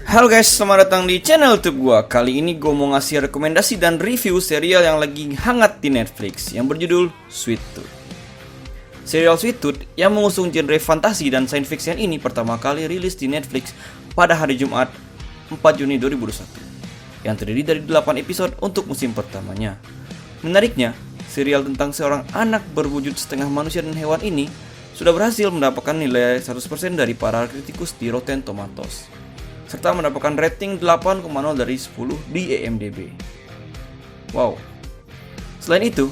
Halo guys, selamat datang di channel YouTube gua. Kali ini gua mau ngasih rekomendasi dan review serial yang lagi hangat di Netflix yang berjudul Sweet Tooth. Serial Sweet Tooth yang mengusung genre fantasi dan science fiction ini pertama kali rilis di Netflix pada hari Jumat 4 Juni 2021 yang terdiri dari 8 episode untuk musim pertamanya. Menariknya, serial tentang seorang anak berwujud setengah manusia dan hewan ini sudah berhasil mendapatkan nilai 100% dari para kritikus di Rotten Tomatoes, serta mendapatkan rating 8,0 dari 10 di IMDb. Wow. Selain itu,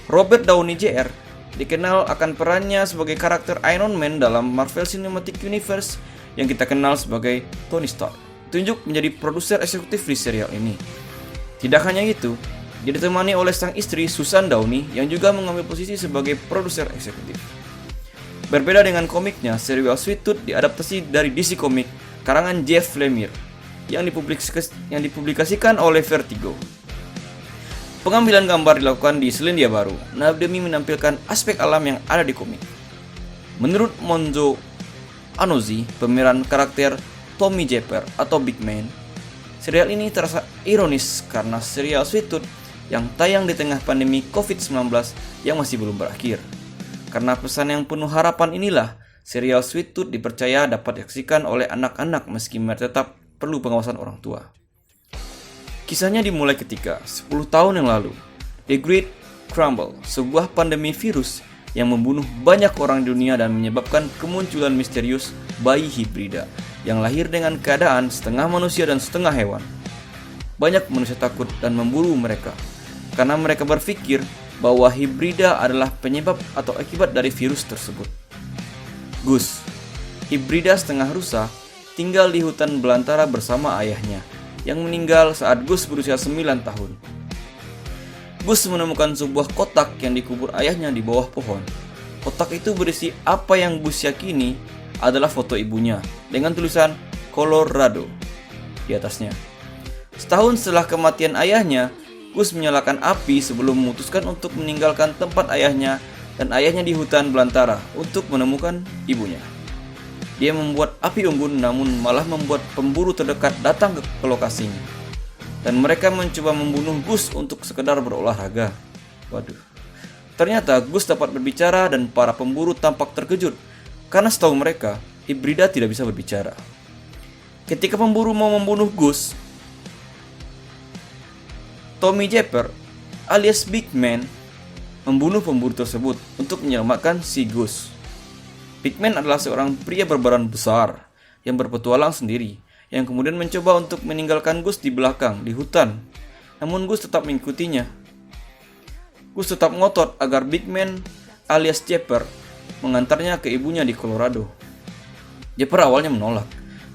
Robert Downey Jr. dikenal akan perannya sebagai karakter Iron Man dalam Marvel Cinematic Universe yang kita kenal sebagai Tony Stark. Ditunjuk menjadi produser eksekutif di serial ini. Tidak hanya itu, dia ditemani oleh sang istri Susan Downey yang juga mengambil posisi sebagai produser eksekutif. Berbeda dengan komiknya, serial Sweet Tooth diadaptasi dari DC Comics karangan Jeff Lemire yang dipublikasikan oleh Vertigo. Pengambilan gambar dilakukan di Selandia Baru demi menampilkan aspek alam yang ada di komik. Menurut Monzo Anozi, pemeran karakter Tommy Jepper atau Big Man, serial ini terasa ironis karena serial Sweet Tooth yang tayang di tengah pandemi COVID-19 yang masih belum berakhir. Karena pesan yang penuh harapan inilah, serial Sweet Tooth dipercaya dapat disaksikan oleh anak-anak meski mereka tetap perlu pengawasan orang tua. Kisahnya dimulai ketika 10 tahun yang lalu, The Great Crumble, sebuah pandemi virus yang membunuh banyak orang di dunia dan menyebabkan kemunculan misterius bayi hibrida yang lahir dengan keadaan setengah manusia dan setengah hewan. Banyak manusia takut dan memburu mereka karena mereka berpikir bahwa hibrida adalah penyebab atau akibat dari virus tersebut. Gus, hibrida setengah rusa, tinggal di hutan belantara bersama ayahnya yang meninggal saat Gus berusia 9 tahun. Gus menemukan sebuah kotak yang dikubur ayahnya di bawah pohon. Kotak itu berisi apa yang Gus yakini adalah foto ibunya dengan tulisan Colorado di atasnya. Setahun setelah kematian ayahnya, Gus menyalakan api sebelum memutuskan untuk meninggalkan tempat ayahnya dan ayahnya di hutan belantara untuk menemukan ibunya. Dia membuat api unggun namun malah membuat pemburu terdekat datang ke lokasinya. Dan mereka mencoba membunuh Gus untuk sekedar berolahraga. Waduh. Ternyata Gus dapat berbicara dan para pemburu tampak terkejut karena setahu mereka hibrida tidak bisa berbicara. Ketika pemburu mau membunuh Gus, Tommy Jepper alias Big Man membunuh pemburu tersebut untuk menyelamatkan si Gus. Big Man adalah seorang pria berbadan besar yang berpetualang sendiri yang kemudian mencoba untuk meninggalkan Gus di belakang di hutan. Namun Gus tetap mengikutinya. Gus tetap ngotot agar Big Man alias Jepper mengantarnya ke ibunya di Colorado. Jepper awalnya menolak,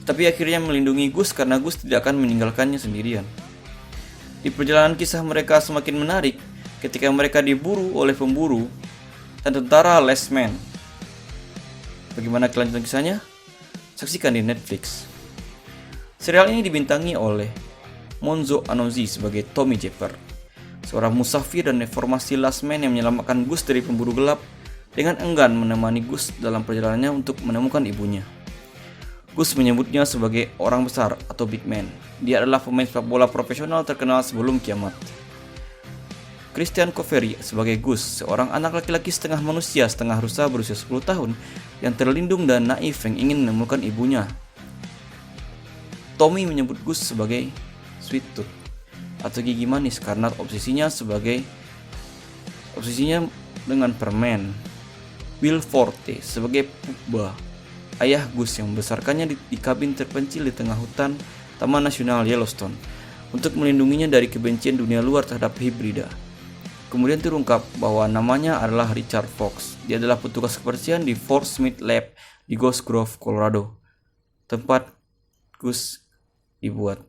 tapi akhirnya melindungi Gus karena Gus tidak akan meninggalkannya sendirian. Di perjalanan kisah mereka semakin menarik ketika mereka diburu oleh pemburu dan tentara Last Man. Bagaimana kelanjutan kisahnya? Saksikan di Netflix. Serial ini dibintangi oleh Monzo Anozi sebagai Tommy Jepper, seorang musafir dan reformasi Last Man yang menyelamatkan Gus dari pemburu gelap dengan enggan menemani Gus dalam perjalanannya untuk menemukan ibunya. Gus menyebutnya sebagai orang besar atau Big Man. Dia adalah pemain sepak bola profesional terkenal sebelum kiamat. Christian Coveri sebagai Gus, seorang anak laki-laki setengah manusia setengah rusa berusia 10 tahun yang terlindung dan naif yang ingin menemukan ibunya. Tommy menyebut Gus sebagai Sweet Tooth atau gigi manis karena obsesinya dengan permen. Will Forte sebagai Pugba, ayah Gus yang membesarkannya di kabin terpencil di tengah hutan Taman Nasional Yellowstone untuk melindunginya dari kebencian dunia luar terhadap hibrida. Kemudian terungkap bahwa namanya adalah Richard Fox. Dia adalah petugas kebersihan di Fort Smith Lab di Ghost Grove, Colorado, tempat Gus dibuat.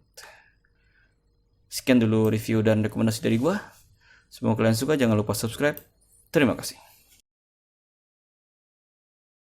Sekian dulu review dan rekomendasi dari gua. Semoga kalian suka, jangan lupa subscribe. Terima kasih.